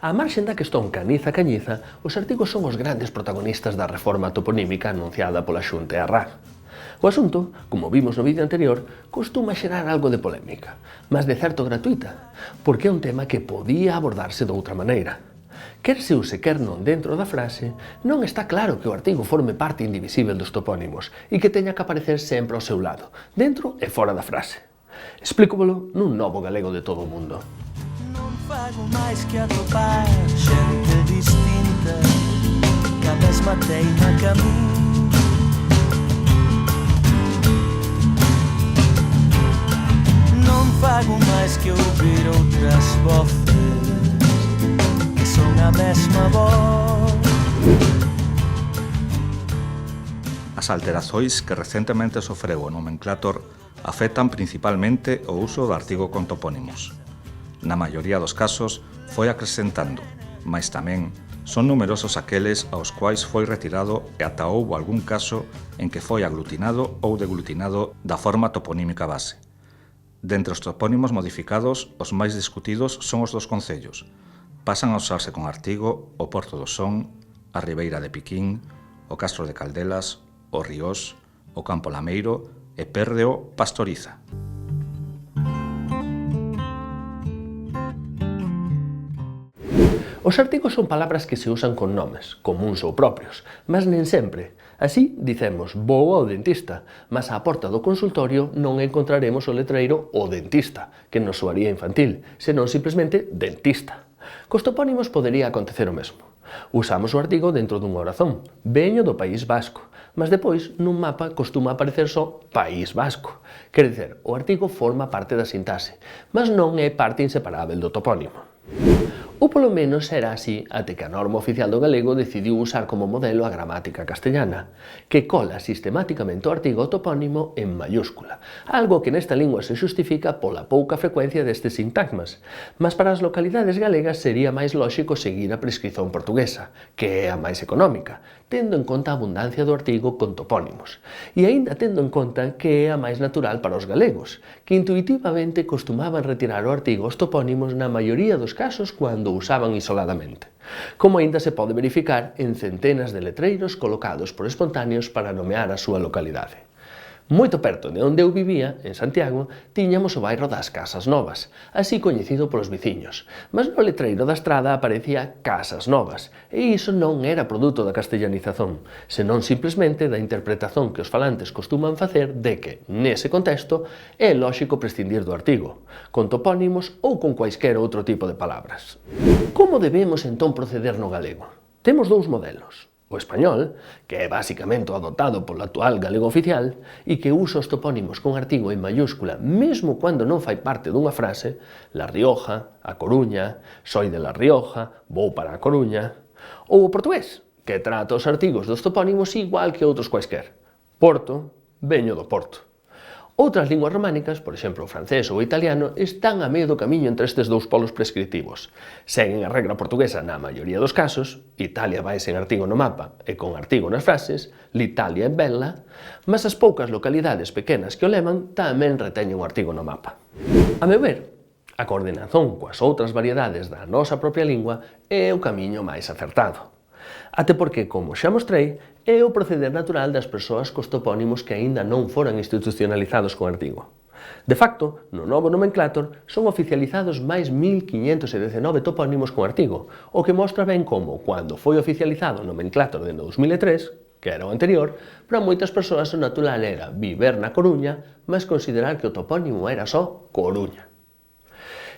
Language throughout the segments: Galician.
Á marxen da questón caniza-cañiza, os artigos son os grandes protagonistas da reforma toponímica anunciada pola Xunta e a RAG. O asunto, como vimos no vídeo anterior, costuma xerar algo de polémica, mas de certo gratuita, porque é un tema que podía abordarse doutra maneira. Quer se use quer non dentro da frase, non está claro que o artigo forme parte indivisível dos topónimos e que teña que aparecer sempre ao seu lado, dentro e fora da frase. Explícovolo nun novo galego de todo o mundo. Non fago máis que atopar xente distinta que a mesma teima que a min. Non fago máis que ouvir outras voces que son a mesma voz. As alterazois que recentemente sofreu o nomenclator afectan principalmente o uso do artigo con topónimos. Na maioría dos casos foi acrecentando, mais tamén son numerosos aqueles aos quais foi retirado e ata houbo algún caso en que foi aglutinado ou deglutinado da forma toponímica base. Dentre os topónimos modificados, os máis discutidos son os dos concellos. Pasan a usarse con artigo o Porto do Son, a Ribeira de Piquín, o Castro de Caldelas, o Riós, o Campo Lameiro e perde o Pastoriza. Os artigos son palabras que se usan con nomes, comuns ou propios, mas nen sempre. Así, dicemos vou ao dentista, mas á porta do consultorio non encontraremos o letreiro o dentista, que nos soaría infantil, senón simplemente dentista. Cos topónimos podería acontecer o mesmo. Usamos o artigo dentro dunha orazón, veño do País Vasco, mas depois nun mapa costuma aparecer só País Vasco. Quer dizer, o artigo forma parte da sintaxe, mas non é parte inseparável do topónimo. Ou polo menos era así até que a norma oficial do galego decidiu usar como modelo a gramática castellana, que cola sistemáticamente o artigo topónimo en mayúscula, algo que nesta lingua se xustifica pola pouca frecuencia destes sintagmas, mas para as localidades galegas sería máis lóxico seguir a prescrición portuguesa, que é a máis económica, tendo en conta a abundancia do artigo con topónimos, e aínda tendo en conta que é a máis natural para os galegos, que intuitivamente costumaban retirar o artigo aos topónimos na maioría dos casos cando usaban isoladamente, como aínda se pode verificar en centenas de letreiros colocados por espontáneos para nomear a súa localidade. Moito perto de onde eu vivía, en Santiago, tiñamos o bairro das Casas Novas, así coñecido polos veciños, mas no letreiro da estrada aparecía Casas Novas, e iso non era produto da castellanización, senón simplesmente da interpretación que os falantes costuman facer de que, nese contexto, é lóxico prescindir do artigo, con topónimos ou con cuaisquer outro tipo de palabras. Como debemos entón proceder no galego? Temos dous modelos. O español, que é basicamente o adoptado polo actual galego oficial e que usa os topónimos con artigo en mayúscula mesmo cando non fai parte dunha frase, La Rioja, A Coruña, soy de La Rioja, vou para A Coruña, ou o portugués, que trata os artigos dos topónimos igual que outros cuaisquer. Porto, veño do Porto. Outras linguas románicas, por exemplo o francés ou o italiano, están a medio do camiño entre estes dous polos prescriptivos. Seguen a regra portuguesa na maioría dos casos, Italia vai sen artigo no mapa e con artigo nas frases, l'Italia é bella, mas as poucas localidades pequenas que o levan tamén reteñen o artigo no mapa. A meu ver, a coordenación coas outras variedades da nosa propia lingua é o camiño máis acertado. Até porque, como xa mostrei, é o proceder natural das persoas cos topónimos que aínda non foran institucionalizados con artigo. De facto, no novo nomenclator son oficializados máis 1519 topónimos con artigo, o que mostra ben como, cando foi oficializado o nomenclator de 2003, que era o anterior, para moitas persoas o natural era viver na Coruña, mas considerar que o topónimo era só Coruña.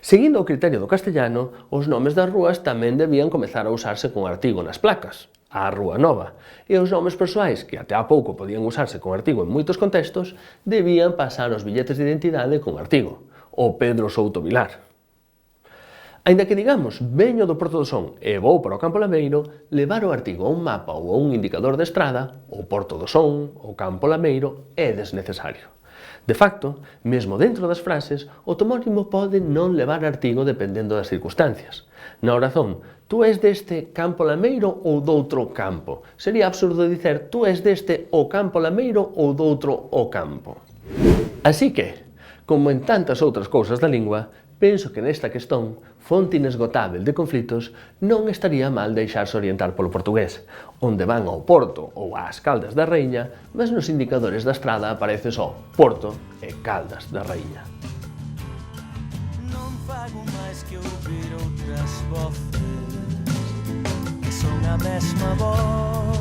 Seguindo o criterio do castellano, os nomes das rúas tamén debían comezar a usarse con artigo nas placas, a Rúa Nova, e os nomes persoais, que até a pouco podían usarse con artigo en moitos contextos, debían pasar os billetes de identidade con artigo, o Pedro Souto Vilar. Aínda que digamos veño do Porto do Son e vou para o Campo Lameiro, levar o artigo a un mapa ou a un indicador de estrada, o Porto do Son, o Campo Lameiro, é desnecesario. De facto, mesmo dentro das frases, o tomónimo pode non levar artigo dependendo das circunstancias. Na orazón, tú és deste Campo Lameiro ou doutro campo. Sería absurdo dicer tú és deste o Campo Lameiro ou doutro o campo. Así que, como en tantas outras cousas da lingua, Penso que nesta questón, fonte inesgotável de conflitos, non estaría mal deixarse orientar polo portugués, onde van ao Porto ou ás Caldas da Raíña, mas nos indicadores da estrada aparece só Porto e Caldas da Raíña. Non fago máis que ouvir outras voces que son a mesma voz